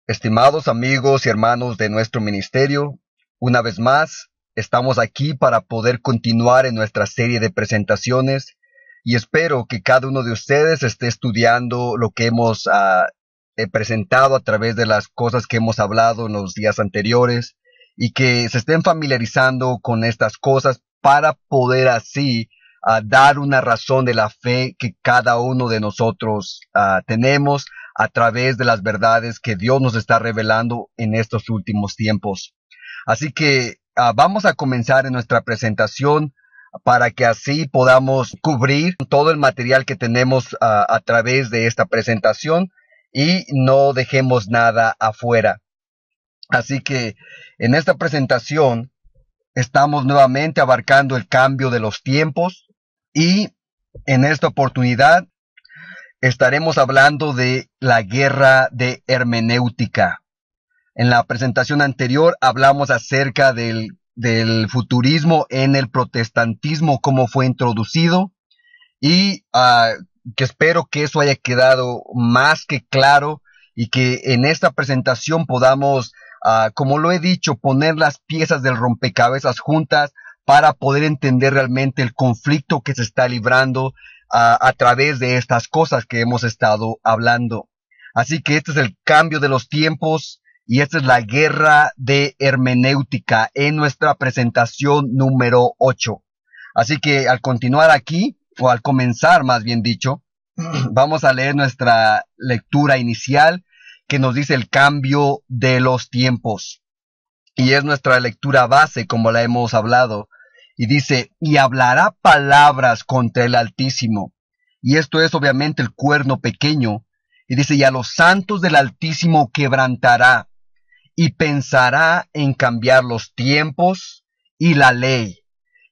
Estimados amigos y hermanos de nuestro ministerio, una vez más estamos aquí para poder continuar en nuestra serie de presentaciones y espero que cada uno de ustedes esté estudiando lo que hemos presentado a través de las cosas que hemos hablado en los días anteriores y que se estén familiarizando con estas cosas para poder así dar una razón de la fe que cada uno de nosotros tenemos a través de las verdades que Dios nos está revelando en estos últimos tiempos. Así que vamos a comenzar en nuestra presentación para que así podamos cubrir todo el material que tenemos a través de esta presentación y no dejemos nada afuera. Así que en esta presentación estamos nuevamente abarcando el cambio de los tiempos y en esta oportunidad estaremos hablando de la guerra de hermenéutica. En la presentación anterior hablamos acerca del futurismo en el protestantismo, cómo fue introducido, y que espero que eso haya quedado más que claro y que en esta presentación podamos, como lo he dicho, poner las piezas del rompecabezas juntas para poder entender realmente el conflicto que se está librando a través de estas cosas que hemos estado hablando. Así que este es el cambio de los tiempos y esta es la guerra de hermenéutica en nuestra presentación número 8. Así que al continuar aquí, o al comenzar más bien dicho, vamos a leer nuestra lectura inicial que nos dice el cambio de los tiempos. Y es nuestra lectura base, como la hemos hablado. Y dice, y hablará palabras contra el Altísimo. Y esto es obviamente el cuerno pequeño. Y dice, y a los santos del Altísimo quebrantará, y pensará en cambiar los tiempos y la ley,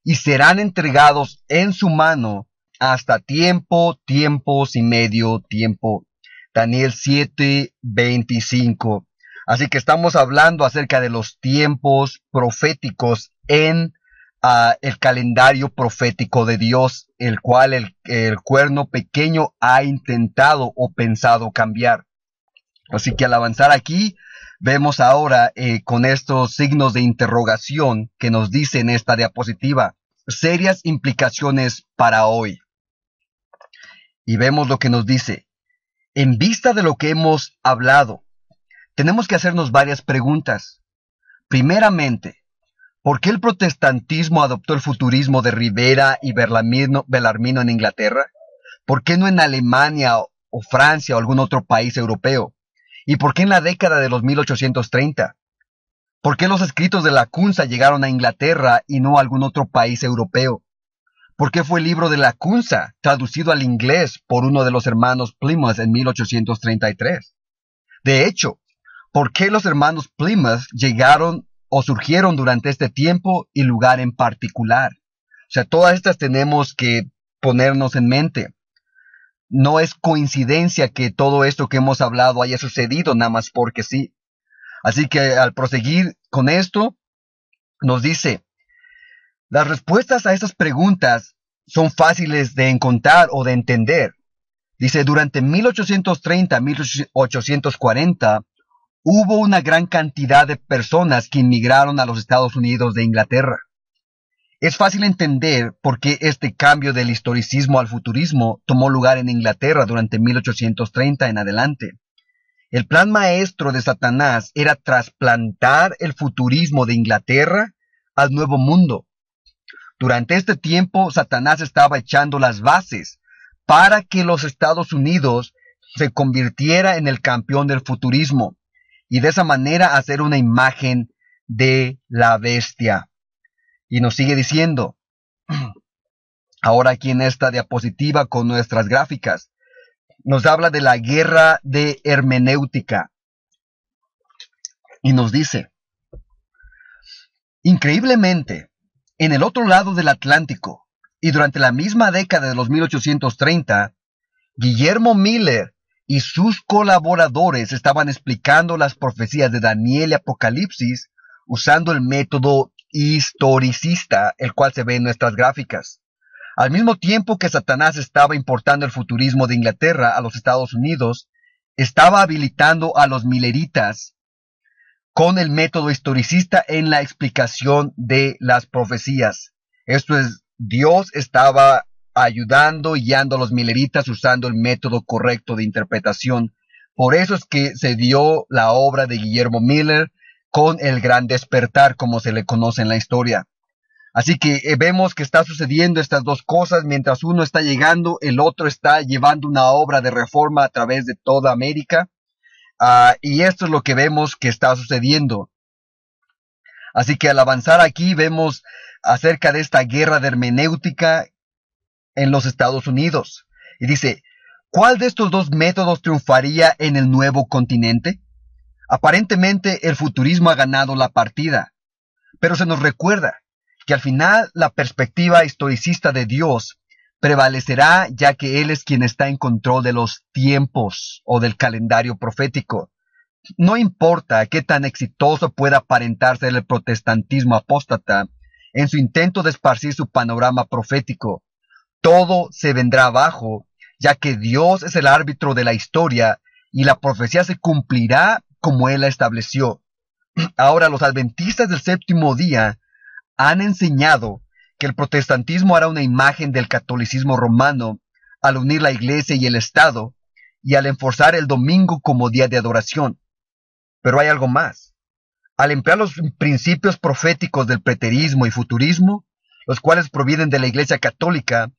y serán entregados en su mano hasta tiempo, tiempos y medio tiempo. Daniel 7:25. Así que estamos hablando acerca de los tiempos proféticos en el calendario profético de Dios, el cual el cuerno pequeño ha intentado o pensado cambiar. Así que al avanzar aquí, vemos ahora con estos signos de interrogación que nos dice en esta diapositiva, serias implicaciones para hoy. Y vemos lo que nos dice. En vista de lo que hemos hablado, tenemos que hacernos varias preguntas. Primeramente, ¿por qué el protestantismo adoptó el futurismo de Rivera y Bellarmino en Inglaterra? ¿Por qué no en Alemania o Francia o algún otro país europeo? ¿Y por qué en la década de los 1830? ¿Por qué los escritos de Lacunza llegaron a Inglaterra y no a algún otro país europeo? ¿Por qué fue el libro de Lacunza traducido al inglés por uno de los hermanos Plymouth en 1833? De hecho, ¿por qué los hermanos Plymouth llegaron o surgieron durante este tiempo y lugar en particular? O sea, todas estas tenemos que ponernos en mente. No es coincidencia que todo esto que hemos hablado haya sucedido nada más porque sí. Así que al proseguir con esto, nos dice, las respuestas a estas preguntas son fáciles de encontrar o de entender. Dice, durante 1830 a 1840, hubo una gran cantidad de personas que inmigraron a los Estados Unidos de Inglaterra. Es fácil entender por qué este cambio del historicismo al futurismo tomó lugar en Inglaterra durante 1830 en adelante. El plan maestro de Satanás era trasplantar el futurismo de Inglaterra al Nuevo Mundo. Durante este tiempo, Satanás estaba echando las bases para que los Estados Unidos se convirtiera en el campeón del futurismo y de esa manera hacer una imagen de la bestia. Y nos sigue diciendo, ahora aquí en esta diapositiva con nuestras gráficas, nos habla de la guerra de hermenéutica. Y nos dice, increíblemente, en el otro lado del Atlántico, y durante la misma década de los 1830, Guillermo Miller y sus colaboradores estaban explicando las profecías de Daniel y Apocalipsis usando el método historicista, el cual se ve en nuestras gráficas. Al mismo tiempo que Satanás estaba importando el futurismo de Inglaterra a los Estados Unidos, estaba habilitando a los mileritas con el método historicista en la explicación de las profecías. Esto es, Dios estaba ayudando y guiando a los mileritas usando el método correcto de interpretación. Por eso es que se dio la obra de Guillermo Miller con el Gran Despertar, como se le conoce en la historia. Así que vemos que está sucediendo estas dos cosas. Mientras uno está llegando, el otro está llevando una obra de reforma a través de toda América. Y esto es lo que vemos que está sucediendo. Así que al avanzar aquí vemos acerca de esta guerra de hermenéutica en los Estados Unidos. Y dice, ¿cuál de estos dos métodos triunfaría en el nuevo continente? Aparentemente el futurismo ha ganado la partida, pero se nos recuerda que al final la perspectiva historicista de Dios prevalecerá, ya que Él es quien está en control de los tiempos o del calendario profético. No importa qué tan exitoso pueda aparentar ser el protestantismo apóstata en su intento de esparcir su panorama profético, todo se vendrá abajo, ya que Dios es el árbitro de la historia y la profecía se cumplirá como Él la estableció. Ahora, los adventistas del séptimo día han enseñado que el protestantismo hará una imagen del catolicismo romano al unir la iglesia y el Estado y al enforzar el domingo como día de adoración. Pero hay algo más. Al emplear los principios proféticos del preterismo y futurismo, los cuales provienen de la Iglesia Católica,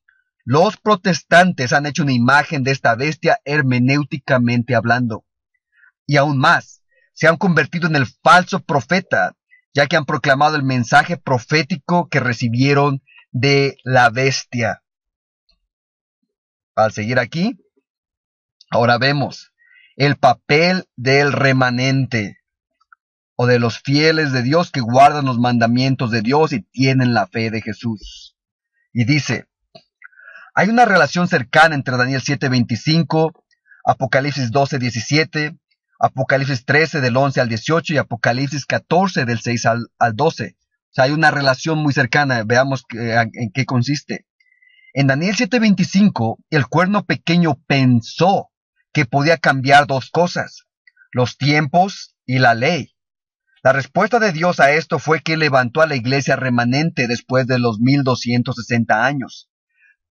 los protestantes han hecho una imagen de esta bestia hermenéuticamente hablando. Y aún más, se han convertido en el falso profeta, ya que han proclamado el mensaje profético que recibieron de la bestia. Al seguir aquí, ahora vemos el papel del remanente, o de los fieles de Dios que guardan los mandamientos de Dios y tienen la fe de Jesús. Y dice, hay una relación cercana entre Daniel 7:25, Apocalipsis 12:17, Apocalipsis 13 del 11 al 18 y Apocalipsis 14 del 6 al 12. O sea, hay una relación muy cercana. Veamos en qué consiste. En Daniel 7:25, el cuerno pequeño pensó que podía cambiar dos cosas, los tiempos y la ley. La respuesta de Dios a esto fue que levantó a la iglesia remanente después de los 1260 años,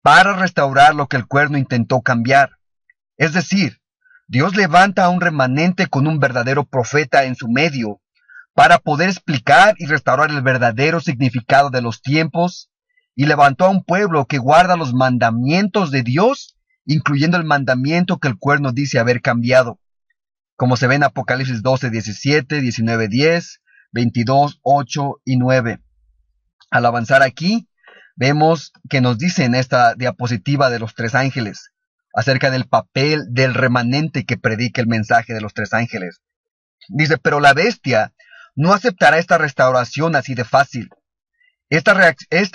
para restaurar lo que el cuerno intentó cambiar. Es decir, Dios levanta a un remanente con un verdadero profeta en su medio, para poder explicar y restaurar el verdadero significado de los tiempos, y levantó a un pueblo que guarda los mandamientos de Dios, incluyendo el mandamiento que el cuerno dice haber cambiado, como se ve en Apocalipsis 12:17, 19:10, 22:8 y 9. Al avanzar aquí, vemos que nos dice en esta diapositiva de los tres ángeles, acerca del papel del remanente que predica el mensaje de los tres ángeles. Dice, pero la bestia no aceptará esta restauración así de fácil. Esta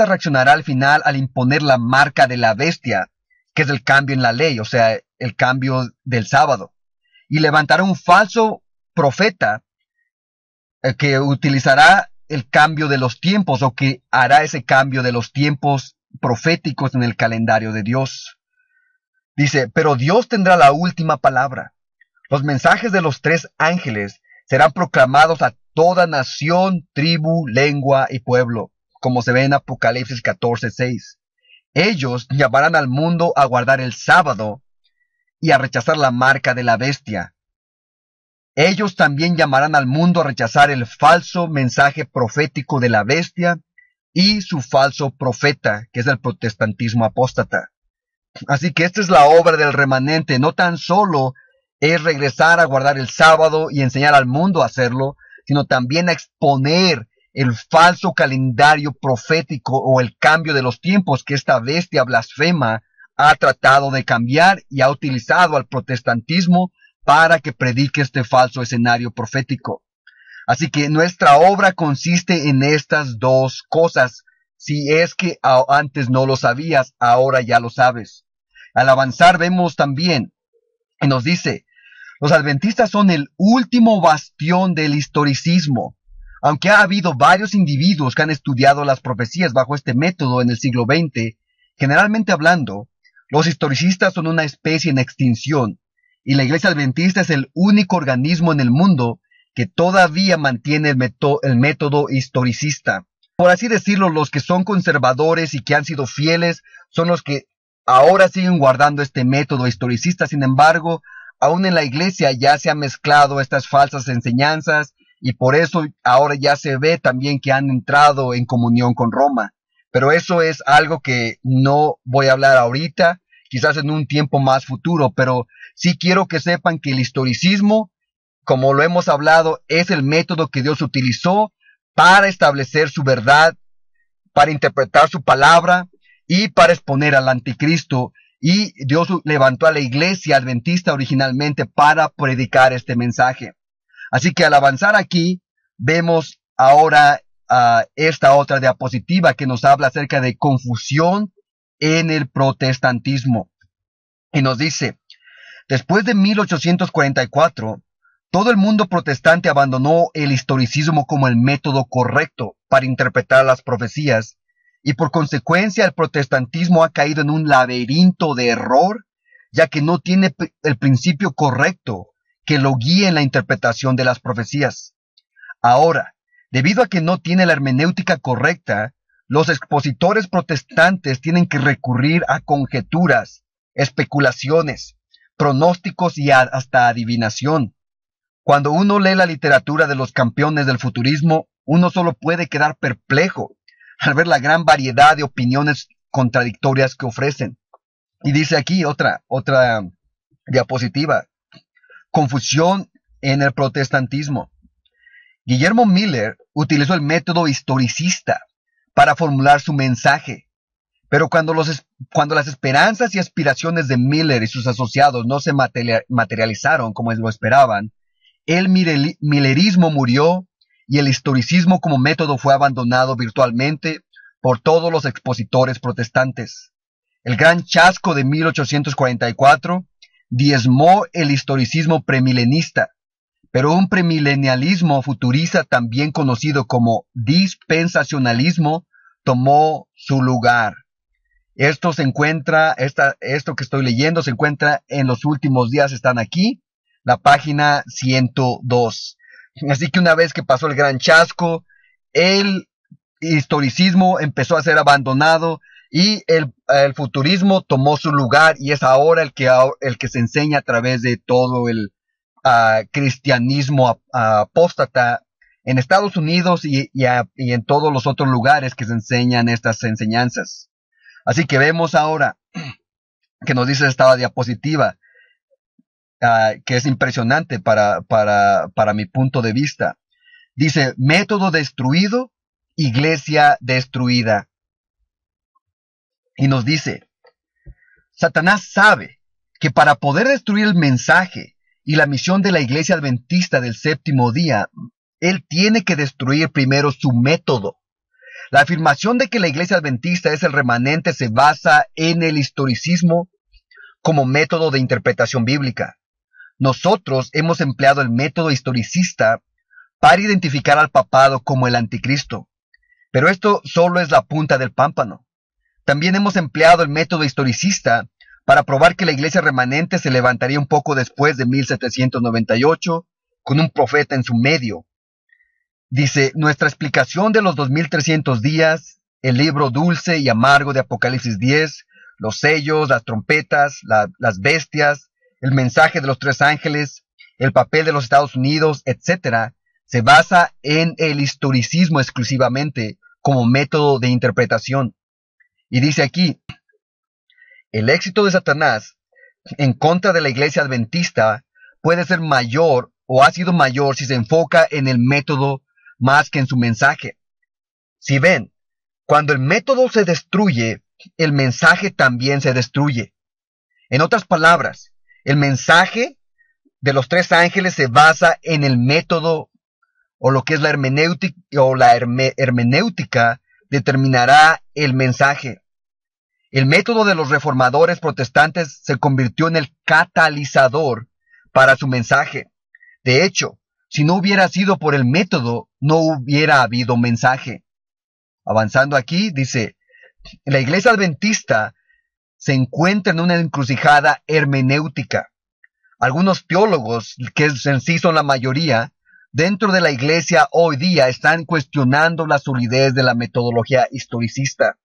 reaccionará al final al imponer la marca de la bestia, que es el cambio en la ley, o sea, el cambio del sábado. Y levantará un falso profeta que utilizará el cambio de los tiempos o que hará ese cambio de los tiempos proféticos en el calendario de Dios. Dice, pero Dios tendrá la última palabra. Los mensajes de los tres ángeles serán proclamados a toda nación, tribu, lengua y pueblo, como se ve en Apocalipsis 14:6. Ellos llamarán al mundo a guardar el sábado y a rechazar la marca de la bestia. Ellos también llamarán al mundo a rechazar el falso mensaje profético de la bestia y su falso profeta, que es el protestantismo apóstata. Así que esta es la obra del remanente. No tan solo es regresar a guardar el sábado y enseñar al mundo a hacerlo, sino también a exponer el falso calendario profético o el cambio de los tiempos que esta bestia blasfema ha tratado de cambiar y ha utilizado al protestantismo para que predique este falso escenario profético. Así que nuestra obra consiste en estas dos cosas. Si es que antes no lo sabías, ahora ya lo sabes. Al avanzar vemos también, y nos dice, los adventistas son el último bastión del historicismo. Aunque ha habido varios individuos que han estudiado las profecías bajo este método en el siglo XX, generalmente hablando, los historicistas son una especie en extinción, y la Iglesia Adventista es el único organismo en el mundo que todavía mantiene el método historicista. Por así decirlo, los que son conservadores y que han sido fieles son los que ahora siguen guardando este método historicista. Sin embargo, aún en la iglesia ya se han mezclado estas falsas enseñanzas y por eso ahora ya se ve también que han entrado en comunión con Roma. Pero eso es algo que no voy a hablar ahorita, quizás en un tiempo más futuro, pero sí quiero que sepan que el historicismo, como lo hemos hablado, es el método que Dios utilizó para establecer su verdad, para interpretar su palabra y para exponer al anticristo. Y Dios levantó a la iglesia adventista originalmente para predicar este mensaje. Así que al avanzar aquí, vemos ahora esta otra diapositiva que nos habla acerca de confusión en el protestantismo. Y nos dice, después de 1844, todo el mundo protestante abandonó el historicismo como el método correcto para interpretar las profecías, y por consecuencia el protestantismo ha caído en un laberinto de error, ya que no tiene el principio correcto que lo guíe en la interpretación de las profecías. Ahora, debido a que no tiene la hermenéutica correcta, los expositores protestantes tienen que recurrir a conjeturas, especulaciones, pronósticos y hasta adivinación. Cuando uno lee la literatura de los campeones del futurismo, uno solo puede quedar perplejo al ver la gran variedad de opiniones contradictorias que ofrecen. Y dice aquí otra diapositiva. Confusión en el protestantismo. Guillermo Miller utilizó el método historicista para formular su mensaje, pero cuando las esperanzas y aspiraciones de Miller y sus asociados no se materializaron como lo esperaban, el millerismo murió y el historicismo como método fue abandonado virtualmente por todos los expositores protestantes. El gran chasco de 1844 diezmó el historicismo premilenista, pero un premilenialismo futurista, también conocido como dispensacionalismo, tomó su lugar. Esto que estoy leyendo se encuentra en Los Últimos Días, están aquí, la página 102. Así que una vez que pasó el gran chasco, el historicismo empezó a ser abandonado y el futurismo tomó su lugar y es ahora el que se enseña a través de todo el cristianismo apóstata en Estados Unidos y en todos los otros lugares que se enseñan estas enseñanzas. Así que vemos ahora que nos dice esta diapositiva, que es impresionante para mi punto de vista. Dice, método destruido, iglesia destruida. Y nos dice, Satanás sabe que para poder destruir el mensaje y la misión de la iglesia adventista del séptimo día, él tiene que destruir primero su método. La afirmación de que la iglesia adventista es el remanente se basa en el historicismo como método de interpretación bíblica. Nosotros hemos empleado el método historicista para identificar al papado como el anticristo. Pero esto solo es la punta del pámpano. También hemos empleado el método historicista para probar que la iglesia remanente se levantaría un poco después de 1798, con un profeta en su medio. Dice, nuestra explicación de los 2300 días, el libro dulce y amargo de Apocalipsis 10, los sellos, las trompetas, las bestias, el mensaje de los tres ángeles, el papel de los Estados Unidos, etc., se basa en el historicismo exclusivamente como método de interpretación. Y dice aquí, el éxito de Satanás en contra de la iglesia adventista puede ser mayor o ha sido mayor si se enfoca en el método más que en su mensaje. Si ven, cuando el método se destruye, el mensaje también se destruye. En otras palabras, el mensaje de los tres ángeles se basa en el método o lo que es la hermenéutica determinará el mensaje. El método de los reformadores protestantes se convirtió en el catalizador para su mensaje. De hecho, si no hubiera sido por el método, no hubiera habido mensaje. Avanzando aquí, dice, la iglesia adventista se encuentra en una encrucijada hermenéutica. Algunos teólogos, que en sí son la mayoría, dentro de la iglesia hoy día están cuestionando la solidez de la metodología historicista.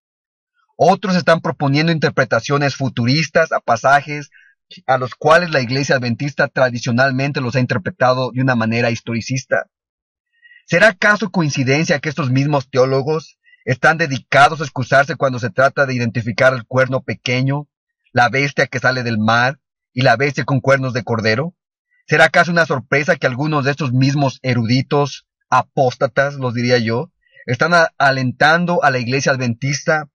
Otros están proponiendo interpretaciones futuristas a pasajes a los cuales la iglesia adventista tradicionalmente los ha interpretado de una manera historicista. ¿Será acaso coincidencia que estos mismos teólogos están dedicados a excusarse cuando se trata de identificar el cuerno pequeño, la bestia que sale del mar y la bestia con cuernos de cordero? ¿Será acaso una sorpresa que algunos de estos mismos eruditos, apóstatas, los diría yo, están alentando a la iglesia adventista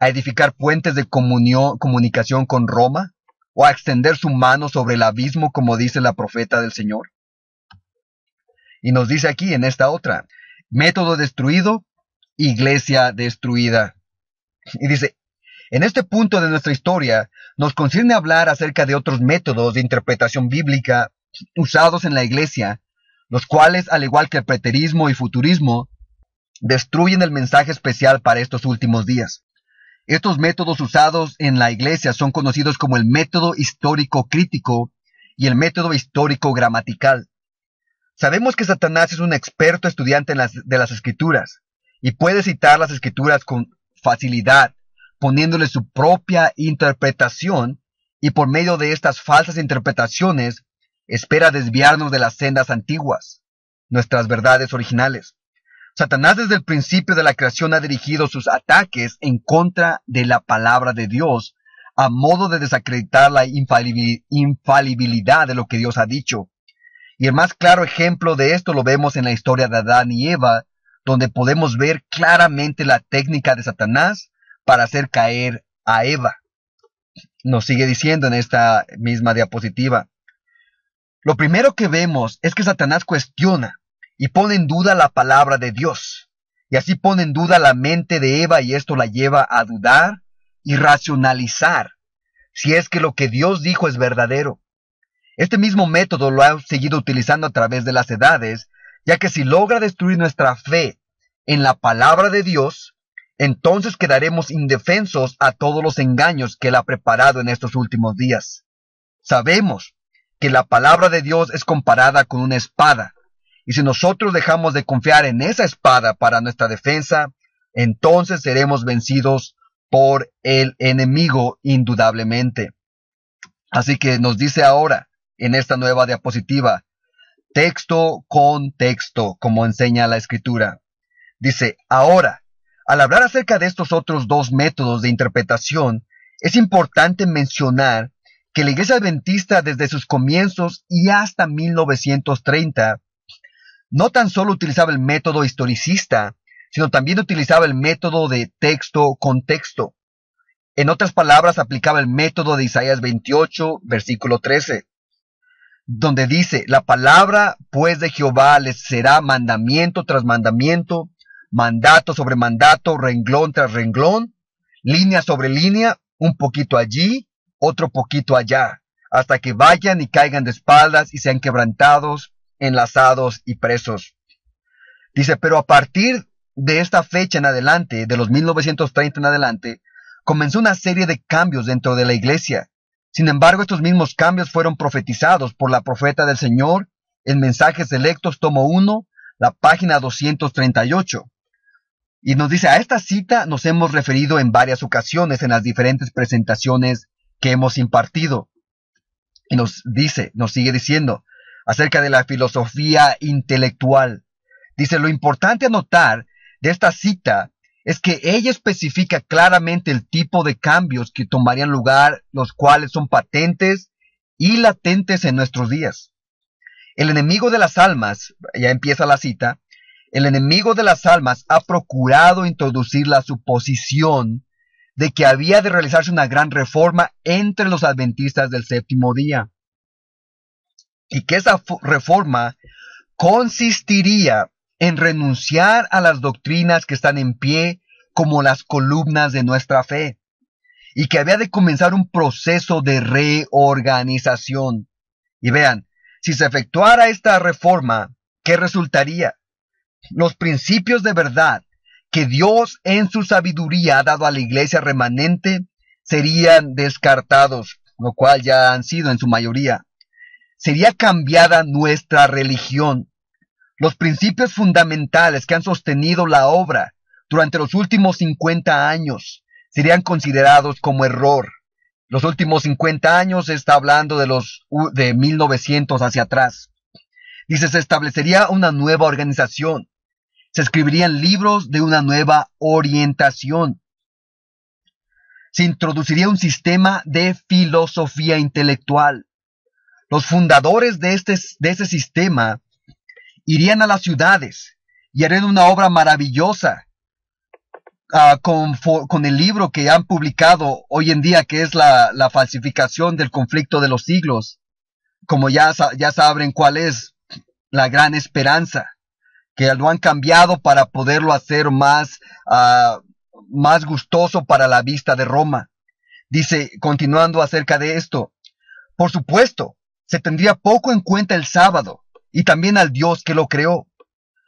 a edificar puentes de comunicación con Roma, o a extender su mano sobre el abismo, como dice la profeta del Señor? Y nos dice aquí en esta otra, método destruido, iglesia destruida. Y dice, en este punto de nuestra historia, nos concierne hablar acerca de otros métodos de interpretación bíblica usados en la iglesia, los cuales, al igual que el preterismo y futurismo, destruyen el mensaje especial para estos últimos días. Estos métodos usados en la iglesia son conocidos como el método histórico crítico y el método histórico gramatical. Sabemos que Satanás es un experto estudiante de las escrituras y puede citar las escrituras con facilidad, poniéndole su propia interpretación, y por medio de estas falsas interpretaciones espera desviarnos de las sendas antiguas, nuestras verdades originales. Satanás desde el principio de la creación ha dirigido sus ataques en contra de la palabra de Dios, a modo de desacreditar la infalibilidad de lo que Dios ha dicho. Y el más claro ejemplo de esto lo vemos en la historia de Adán y Eva, donde podemos ver claramente la técnica de Satanás para hacer caer a Eva. Nos sigue diciendo en esta misma diapositiva. Lo primero que vemos es que Satanás cuestiona y pone en duda la palabra de Dios. Y así pone en duda la mente de Eva, y esto la lleva a dudar y racionalizar si es que lo que Dios dijo es verdadero. Este mismo método lo ha seguido utilizando a través de las edades, ya que si logra destruir nuestra fe en la palabra de Dios, entonces quedaremos indefensos a todos los engaños que Él ha preparado en estos últimos días. Sabemos que la palabra de Dios es comparada con una espada, y si nosotros dejamos de confiar en esa espada para nuestra defensa, entonces seremos vencidos por el enemigo indudablemente. Así que nos dice ahora, en esta nueva diapositiva, texto con texto, como enseña la Escritura. Dice, ahora, al hablar acerca de estos otros dos métodos de interpretación, es importante mencionar que la Iglesia Adventista desde sus comienzos y hasta 1930 no tan solo utilizaba el método historicista, sino también utilizaba el método de texto con texto. En otras palabras, aplicaba el método de Isaías 28, versículo 13, donde dice, la palabra pues de Jehová les será mandamiento tras mandamiento, mandato sobre mandato, renglón tras renglón, línea sobre línea, un poquito allí, otro poquito allá, hasta que vayan y caigan de espaldas y sean quebrantados, enlazados y presos. Dice, pero a partir de esta fecha en adelante, de los 1930 en adelante, comenzó una serie de cambios dentro de la iglesia. Sin embargo, estos mismos cambios fueron profetizados por la profeta del Señor en Mensajes Selectos, tomo 1, la página 238. Y nos dice, a esta cita nos hemos referido en varias ocasiones en las diferentes presentaciones que hemos impartido. Y nos sigue diciendo, acerca de la filosofía intelectual. Dice, lo importante a notar de esta cita es que ella especifica claramente el tipo de cambios que tomarían lugar, los cuales son patentes y latentes en nuestros días. El enemigo de las almas, ya empieza la cita, el enemigo de las almas ha procurado introducir la suposición de que había de realizarse una gran reforma entre los adventistas del séptimo día, y que esa reforma consistiría en renunciar a las doctrinas que están en pie como las columnas de nuestra fe, y que había de comenzar un proceso de reorganización. Y vean, si se efectuara esta reforma, ¿qué resultaría? Los principios de verdad que Dios en su sabiduría ha dado a la iglesia remanente serían descartados, lo cual ya han sido en su mayoría. sería cambiada nuestra religión. Los principios fundamentales que han sostenido la obra durante los últimos 50 años serían considerados como error. Los últimos 50 años se está hablando de 1900 hacia atrás. Dice, se establecería una nueva organización. Se escribirían libros de una nueva orientación. Se introduciría un sistema de filosofía intelectual. Los fundadores de ese sistema irían a las ciudades y harían una obra maravillosa con el libro que han publicado hoy en día, que es la falsificación del conflicto de los siglos. Como ya saben cuál es, la gran esperanza, que lo han cambiado para poderlo hacer más gustoso para la vista de Roma. Dice, continuando acerca de esto, por supuesto, se tendría poco en cuenta el sábado y también al Dios que lo creó.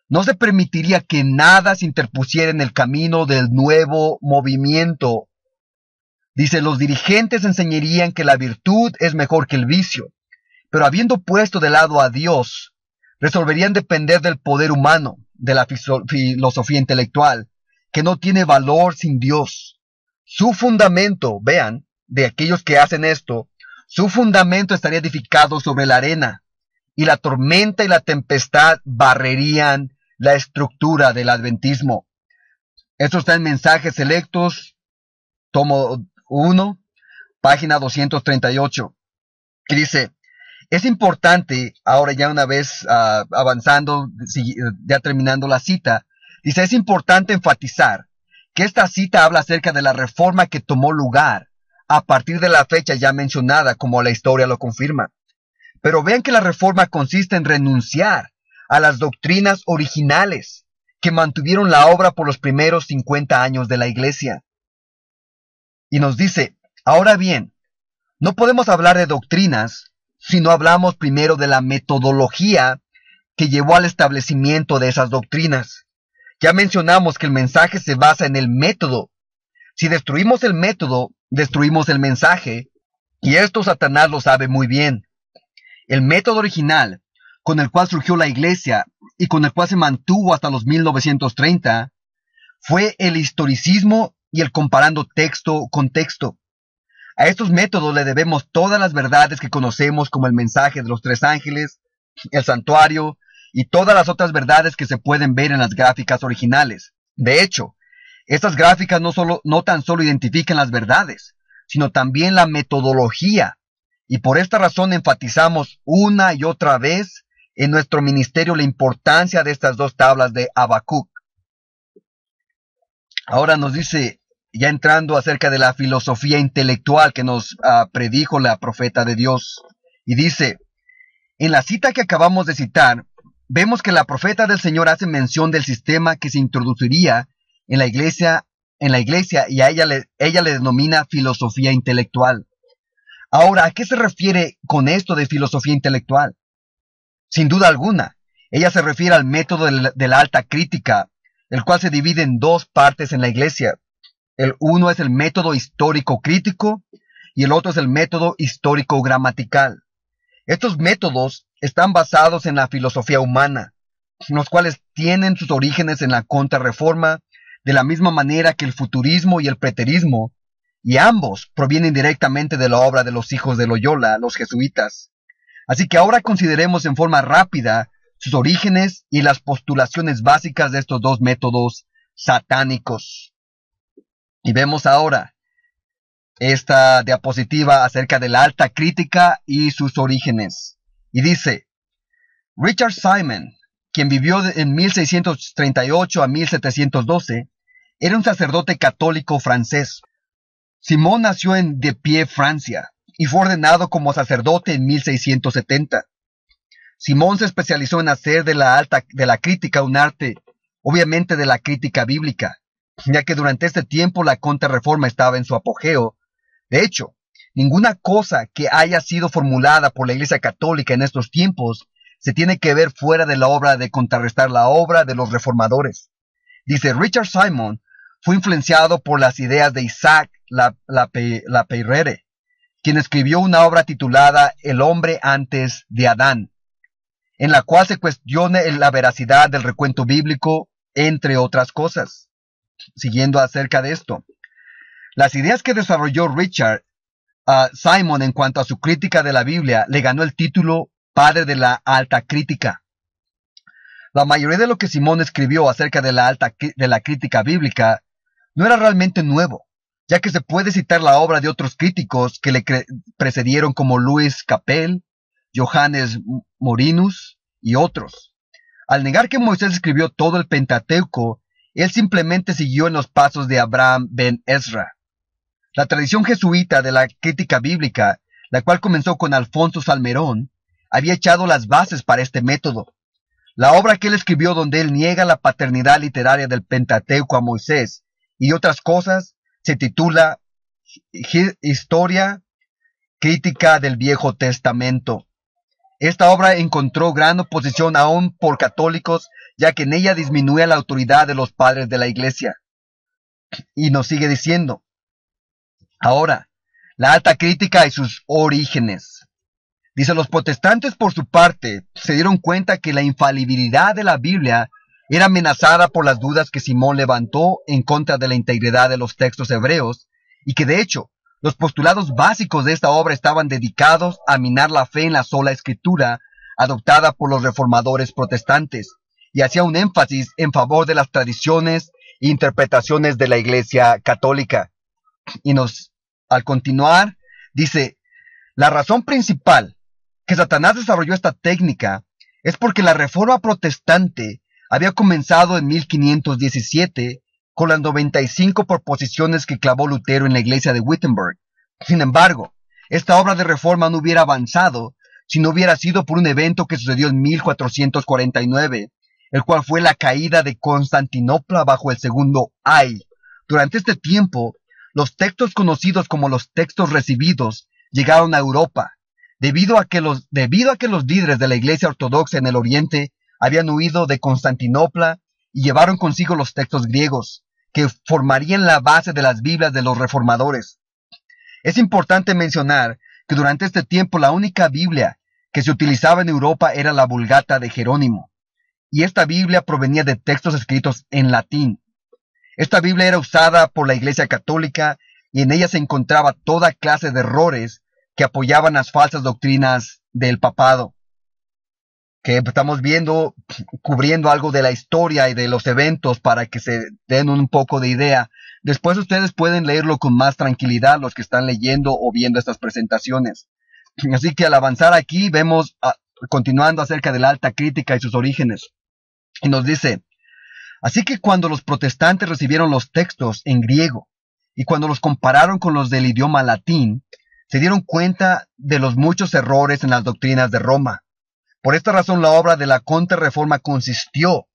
No se permitiría que nada se interpusiera en el camino del nuevo movimiento. Dice, los dirigentes enseñarían que la virtud es mejor que el vicio, pero habiendo puesto de lado a Dios, resolverían depender del poder humano, de la filosofía intelectual, que no tiene valor sin Dios. Su fundamento, vean, de aquellos que hacen esto, su fundamento estaría edificado sobre la arena, y la tormenta y la tempestad barrerían la estructura del adventismo. Esto está en Mensajes Selectos, tomo 1, página 238. Y dice, es importante, ahora ya una vez avanzando, ya terminando la cita, dice, es importante enfatizar que esta cita habla acerca de la reforma que tomó lugar a partir de la fecha ya mencionada, como la historia lo confirma. Pero vean que la reforma consiste en renunciar a las doctrinas originales que mantuvieron la obra por los primeros 50 años de la Iglesia. Y nos dice, ahora bien, no podemos hablar de doctrinas si no hablamos primero de la metodología que llevó al establecimiento de esas doctrinas. Ya mencionamos que el mensaje se basa en el método. Si destruimos el método, destruimos el mensaje, y esto Satanás lo sabe muy bien. El método original, con el cual surgió la Iglesia y con el cual se mantuvo hasta los 1930, fue el historicismo y el comparando texto con texto. A estos métodos le debemos todas las verdades que conocemos, como el mensaje de los 3 ángeles, el santuario y todas las otras verdades que se pueden ver en las gráficas originales. De hecho, estas gráficas no tan solo identifican las verdades, sino también la metodología. Y por esta razón enfatizamos una y otra vez en nuestro ministerio la importancia de estas 2 tablas de Habacuc. Ahora nos dice, ya entrando acerca de la filosofía intelectual que nos predijo la profeta de Dios. Y dice, en la cita que acabamos de citar, vemos que la profeta del Señor hace mención del sistema que se introduciría en la iglesia y a ella le denomina filosofía intelectual. Ahora, ¿a qué se refiere con esto de filosofía intelectual? Sin duda alguna, ella se refiere al método de la alta crítica, el cual se divide en 2 partes en la iglesia. El uno es el método histórico-crítico y el otro es el método histórico-gramatical. Estos métodos están basados en la filosofía humana, los cuales tienen sus orígenes en la Contrarreforma, de la misma manera que el futurismo y el preterismo, y ambos provienen directamente de la obra de los hijos de Loyola, los jesuitas. Así que ahora consideremos en forma rápida sus orígenes y las postulaciones básicas de estos 2 métodos satánicos. Y vemos ahora esta diapositiva acerca de la alta crítica y sus orígenes. Y dice, Richard Simon, quien vivió en 1638 a 1712, era un sacerdote católico francés. Simón nació en Dieppe, Francia, y fue ordenado como sacerdote en 1670. Simón se especializó en hacer de la crítica un arte, obviamente de la crítica bíblica, ya que durante este tiempo la Contrarreforma estaba en su apogeo. De hecho, ninguna cosa que haya sido formulada por la Iglesia Católica en estos tiempos se tiene que ver fuera de la obra de contrarrestar la obra de los reformadores. Dice, Richard Simon fue influenciado por las ideas de Isaac Lapeyrère, quien escribió una obra titulada El hombre antes de Adán, en la cual se cuestiona la veracidad del recuento bíblico, entre otras cosas. Siguiendo acerca de esto, las ideas que desarrolló Richard Simon en cuanto a su crítica de la Biblia le ganó el título Padre de la Alta Crítica. La mayoría de lo que Simón escribió acerca de la crítica bíblica no era realmente nuevo, ya que se puede citar la obra de otros críticos que le precedieron como Louis Capel, Johannes Morinus y otros. Al negar que Moisés escribió todo el Pentateuco, él simplemente siguió en los pasos de Abraham ben Ezra. La tradición jesuita de la crítica bíblica, la cual comenzó con Alfonso Salmerón, había echado las bases para este método. La obra que él escribió donde él niega la paternidad literaria del Pentateuco a Moisés y otras cosas, se titula Historia Crítica del Viejo Testamento. Esta obra encontró gran oposición aún por católicos, ya que en ella disminuía la autoridad de los padres de la Iglesia. Y nos sigue diciendo, ahora, la alta crítica y sus orígenes. Dice, los protestantes por su parte se dieron cuenta que la infalibilidad de la Biblia era amenazada por las dudas que Simón levantó en contra de la integridad de los textos hebreos, y que de hecho, los postulados básicos de esta obra estaban dedicados a minar la fe en la sola escritura adoptada por los reformadores protestantes, y hacía un énfasis en favor de las tradiciones e interpretaciones de la Iglesia católica. Y al continuar, dice, la razón principal que Satanás desarrolló esta técnica es porque la reforma protestante había comenzado en 1517 con las 95 proposiciones que clavó Lutero en la iglesia de Wittenberg. Sin embargo, esta obra de reforma no hubiera avanzado si no hubiera sido por un evento que sucedió en 1449, el cual fue la caída de Constantinopla bajo el segundo Ay. Durante este tiempo, los textos conocidos como los textos recibidos llegaron a Europa, debido a que los líderes de la Iglesia Ortodoxa en el Oriente habían huido de Constantinopla y llevaron consigo los textos griegos, que formarían la base de las Biblias de los reformadores. Es importante mencionar que durante este tiempo la única Biblia que se utilizaba en Europa era la Vulgata de Jerónimo, y esta Biblia provenía de textos escritos en latín. Esta Biblia era usada por la Iglesia Católica y en ella se encontraba toda clase de errores que apoyaban las falsas doctrinas del papado. Que estamos viendo, cubriendo algo de la historia y de los eventos para que se den un poco de idea. Después ustedes pueden leerlo con más tranquilidad los que están leyendo o viendo estas presentaciones. Así que al avanzar aquí vemos, continuando acerca de la alta crítica y sus orígenes. Y nos dice, así que cuando los protestantes recibieron los textos en griego y cuando los compararon con los del idioma latín, se dieron cuenta de los muchos errores en las doctrinas de Roma. Por esta razón la obra de la Contrarreforma consistió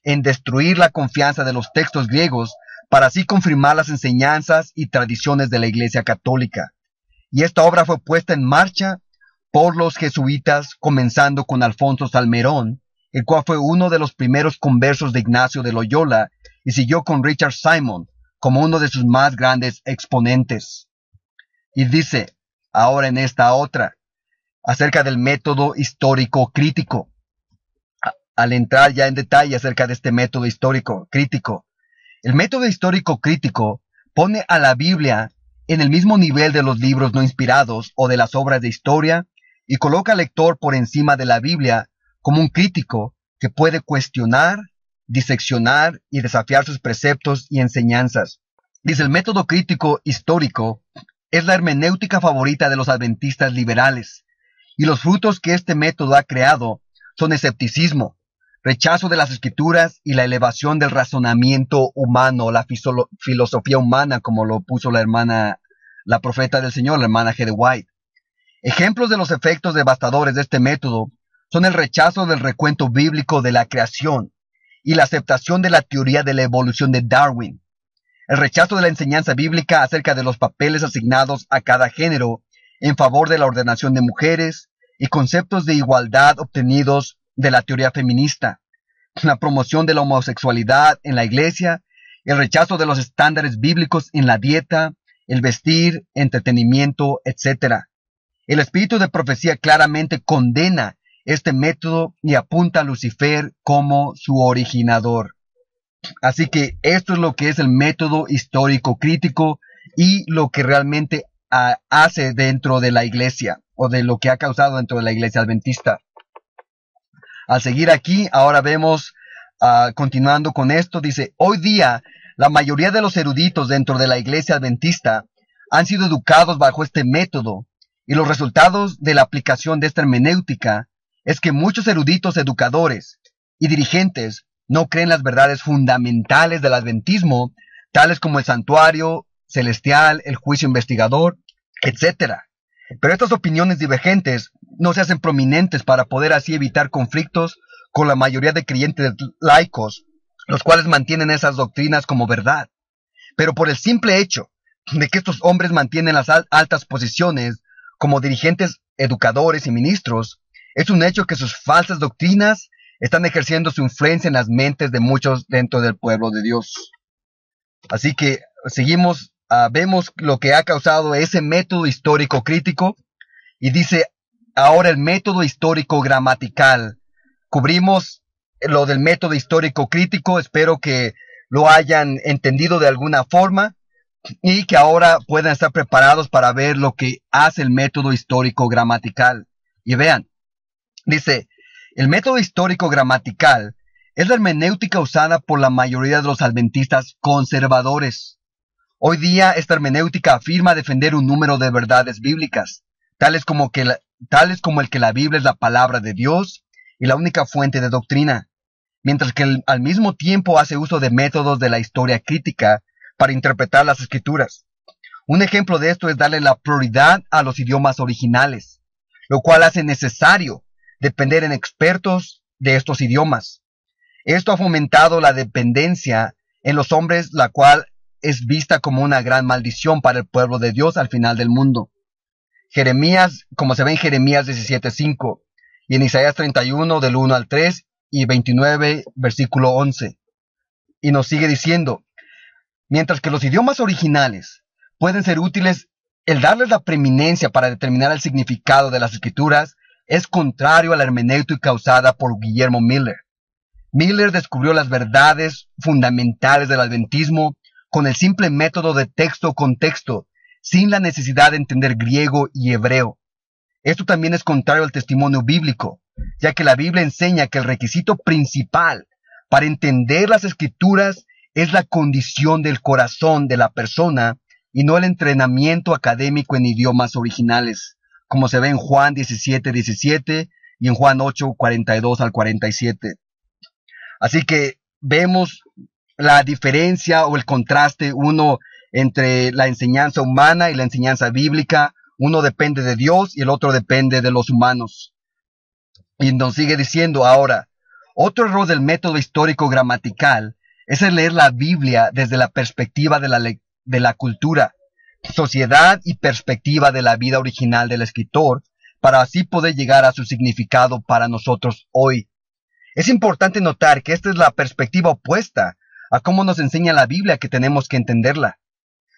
en destruir la confianza de los textos griegos para así confirmar las enseñanzas y tradiciones de la Iglesia Católica. Y esta obra fue puesta en marcha por los jesuitas, comenzando con Alfonso Salmerón, el cual fue uno de los primeros conversos de Ignacio de Loyola, y siguió con Richard Simon como uno de sus más grandes exponentes. Y dice, ahora en esta otra, acerca del método histórico crítico. Al entrar ya en detalle acerca de este método histórico crítico, el método histórico crítico pone a la Biblia en el mismo nivel de los libros no inspirados o de las obras de historia y coloca al lector por encima de la Biblia como un crítico que puede cuestionar, diseccionar y desafiar sus preceptos y enseñanzas. Dice, el método crítico histórico es la hermenéutica favorita de los adventistas liberales, y los frutos que este método ha creado son escepticismo, rechazo de las escrituras y la elevación del razonamiento humano, la filosofía humana, como lo puso la profeta del Señor, la hermana G. de White. Ejemplos de los efectos devastadores de este método son el rechazo del recuento bíblico de la creación y la aceptación de la teoría de la evolución de Darwin, el rechazo de la enseñanza bíblica acerca de los papeles asignados a cada género en favor de la ordenación de mujeres y conceptos de igualdad obtenidos de la teoría feminista, la promoción de la homosexualidad en la iglesia, el rechazo de los estándares bíblicos en la dieta, el vestir, entretenimiento, etc. El espíritu de profecía claramente condena este método y apunta a Lucifer como su originador. Así que esto es lo que es el método histórico crítico y lo que realmente hace dentro de la iglesia, o de lo que ha causado dentro de la iglesia adventista. Al seguir aquí, ahora vemos, continuando con esto, dice, hoy día la mayoría de los eruditos dentro de la iglesia adventista han sido educados bajo este método, y los resultados de la aplicación de esta hermenéutica es que muchos eruditos educadores y dirigentes no creen las verdades fundamentales del adventismo, tales como el santuario celestial, el juicio investigador, etc. Pero estas opiniones divergentes no se hacen prominentes para poder así evitar conflictos con la mayoría de creyentes laicos, los cuales mantienen esas doctrinas como verdad. Pero por el simple hecho de que estos hombres mantienen las altas posiciones como dirigentes, educadores y ministros, es un hecho que sus falsas doctrinas están ejerciendo su influencia en las mentes de muchos dentro del pueblo de Dios. Así que seguimos, vemos lo que ha causado ese método histórico crítico, y dice ahora el método histórico gramatical. Cubrimos lo del método histórico crítico, espero que lo hayan entendido de alguna forma y que ahora puedan estar preparados para ver lo que hace el método histórico gramatical. Y vean, dice, el método histórico gramatical es la hermenéutica usada por la mayoría de los adventistas conservadores. Hoy día esta hermenéutica afirma defender un número de verdades bíblicas, tales como el que la Biblia es la palabra de Dios y la única fuente de doctrina, mientras que al mismo tiempo hace uso de métodos de la historia crítica para interpretar las escrituras. Un ejemplo de esto es darle la prioridad a los idiomas originales, lo cual hace necesario depender en expertos de estos idiomas. Esto ha fomentado la dependencia en los hombres, la cual es vista como una gran maldición para el pueblo de Dios al final del mundo. Jeremías, como se ve en Jeremías 17:5 y en Isaías 31 del 1 al 3 y 29 versículo 11. Y nos sigue diciendo, mientras que los idiomas originales pueden ser útiles, el darles la preeminencia para determinar el significado de las escrituras es contrario a la hermenéutica usada por Guillermo Miller. Miller descubrió las verdades fundamentales del adventismo con el simple método de texto-contexto, sin la necesidad de entender griego y hebreo. Esto también es contrario al testimonio bíblico, ya que la Biblia enseña que el requisito principal para entender las escrituras es la condición del corazón de la persona y no el entrenamiento académico en idiomas originales, como se ve en Juan 17:17 y en Juan 8:42 al 47. Así que vemos la diferencia o el contraste, uno entre la enseñanza humana y la enseñanza bíblica. Uno depende de Dios y el otro depende de los humanos. Y nos sigue diciendo ahora, otro error del método histórico gramatical es el leer la Biblia desde la perspectiva de la cultura, sociedad y perspectiva de la vida original del escritor, para así poder llegar a su significado para nosotros hoy. Es importante notar que esta es la perspectiva opuesta a cómo nos enseña la Biblia que tenemos que entenderla.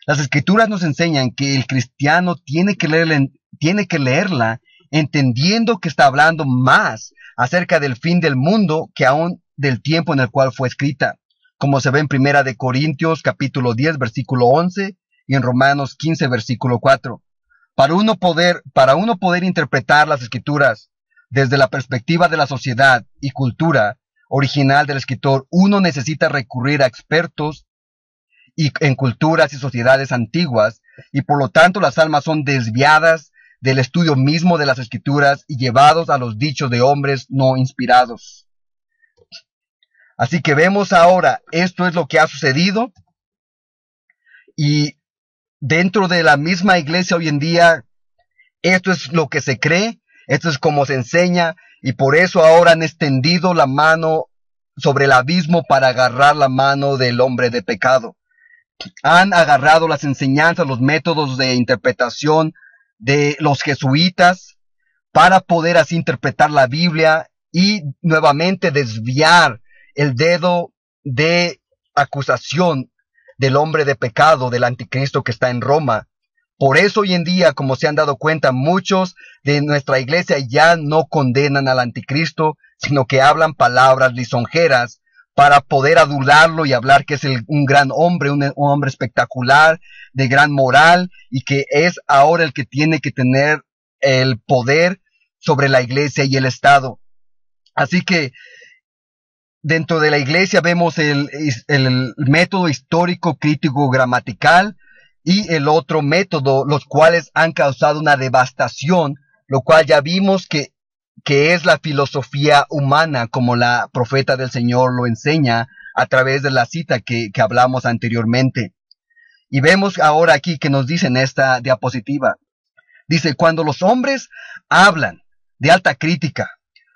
Las escrituras nos enseñan que el cristiano tiene que leerla entendiendo que está hablando más acerca del fin del mundo que aún del tiempo en el cual fue escrita, como se ve en 1 Corintios capítulo 10 versículo 11 y en Romanos 15 versículo 4. Para uno poder interpretar las escrituras desde la perspectiva de la sociedad y cultura original del escritor, uno necesita recurrir a expertos en culturas y sociedades antiguas, y por lo tanto las almas son desviadas del estudio mismo de las escrituras y llevados a los dichos de hombres no inspirados. Así que vemos ahora, esto es lo que ha sucedido, y dentro de la misma iglesia hoy en día, esto es lo que se cree, esto es como se enseña, y por eso ahora han extendido la mano sobre el abismo para agarrar la mano del hombre de pecado. Han agarrado las enseñanzas, los métodos de interpretación de los jesuitas para poder así interpretar la Biblia y nuevamente desviar el dedo de acusación del hombre de pecado, del anticristo que está en Roma. Por eso hoy en día, como se han dado cuenta, muchos de nuestra iglesia ya no condenan al anticristo, sino que hablan palabras lisonjeras para poder adularlo y hablar que es un gran hombre, un hombre espectacular, de gran moral, y que es ahora el que tiene que tener el poder sobre la iglesia y el Estado. Así que dentro de la iglesia vemos el método histórico, crítico, gramatical, y el otro método, los cuales han causado una devastación, lo cual ya vimos que es la filosofía humana, como la profeta del Señor lo enseña a través de la cita que hablamos anteriormente. Y vemos ahora aquí que nos dice en esta diapositiva. Dice, cuando los hombres hablan de alta crítica,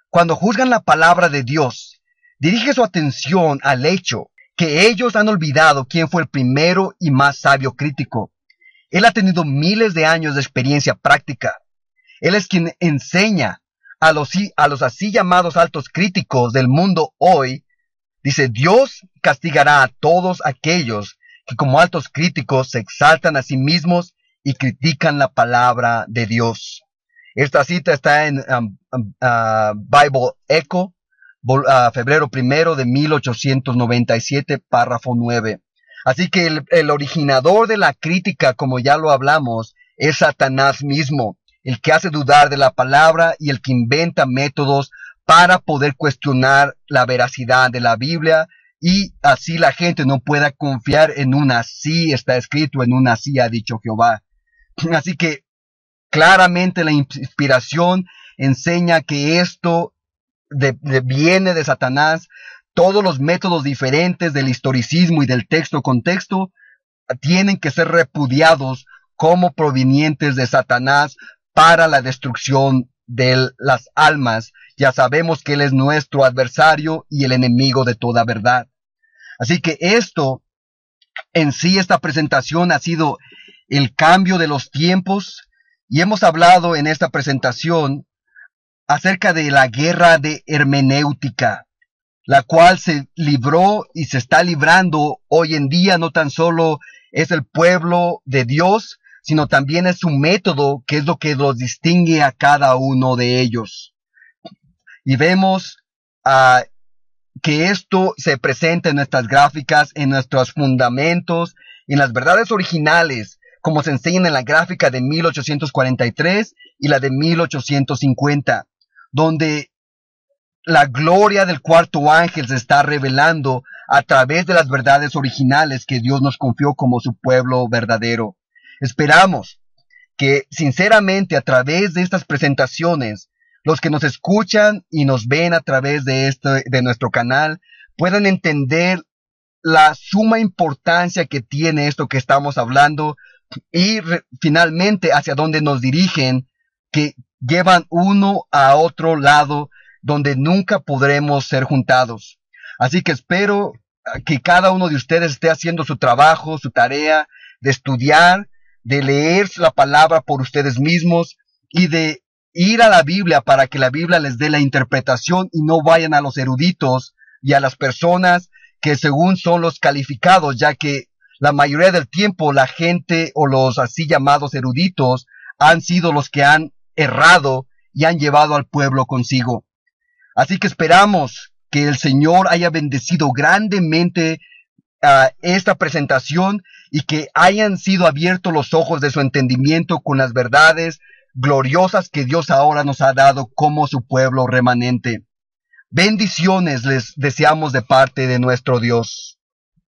cuando juzgan la palabra de Dios, dirige su atención al hecho que ellos han olvidado quién fue el primero y más sabio crítico. Él ha tenido miles de años de experiencia práctica. Él es quien enseña a los así llamados altos críticos del mundo hoy. Dice, Dios castigará a todos aquellos que como altos críticos se exaltan a sí mismos y critican la palabra de Dios. Esta cita está en Bible Echo, febrero 1 de 1897, párrafo 9. Así que el originador de la crítica, como ya lo hablamos, es Satanás mismo, el que hace dudar de la palabra y el que inventa métodos para poder cuestionar la veracidad de la Biblia, y así la gente no pueda confiar en un así está escrito, en un así ha dicho Jehová. Así que claramente la inspiración enseña que esto viene de Satanás. Todos los métodos diferentes del historicismo y del texto-contexto tienen que ser repudiados como provenientes de Satanás para la destrucción de las almas. Ya sabemos que Él es nuestro adversario y el enemigo de toda verdad. Así que esto, en sí, esta presentación ha sido el cambio de los tiempos, y hemos hablado en esta presentación acerca de la guerra de hermenéutica, la cual se libró y se está librando hoy en día. No tan solo es el pueblo de Dios, sino también es su método, que es lo que los distingue a cada uno de ellos. Y vemos que esto se presenta en nuestras gráficas, en nuestros fundamentos, en las verdades originales, como se enseñan en la gráfica de 1843 y la de 1850, donde la gloria del cuarto ángel se está revelando a través de las verdades originales que Dios nos confió como su pueblo verdadero. Esperamos que sinceramente a través de estas presentaciones, los que nos escuchan y nos ven a través de nuestro canal puedan entender la suma importancia que tiene esto que estamos hablando, y finalmente hacia dónde nos dirigen, que llevan uno a otro lado donde nunca podremos ser juntados. Así que espero que cada uno de ustedes esté haciendo su trabajo, su tarea de estudiar, de leer la palabra por ustedes mismos y de ir a la Biblia para que la Biblia les dé la interpretación, y no vayan a los eruditos y a las personas que según son los calificados, ya que la mayoría del tiempo la gente o los así llamados eruditos han sido los que han errado y han llevado al pueblo consigo. Así que esperamos que el Señor haya bendecido grandemente esta presentación, y que hayan sido abiertos los ojos de su entendimiento con las verdades gloriosas que Dios ahora nos ha dado como su pueblo remanente. Bendiciones les deseamos de parte de nuestro Dios.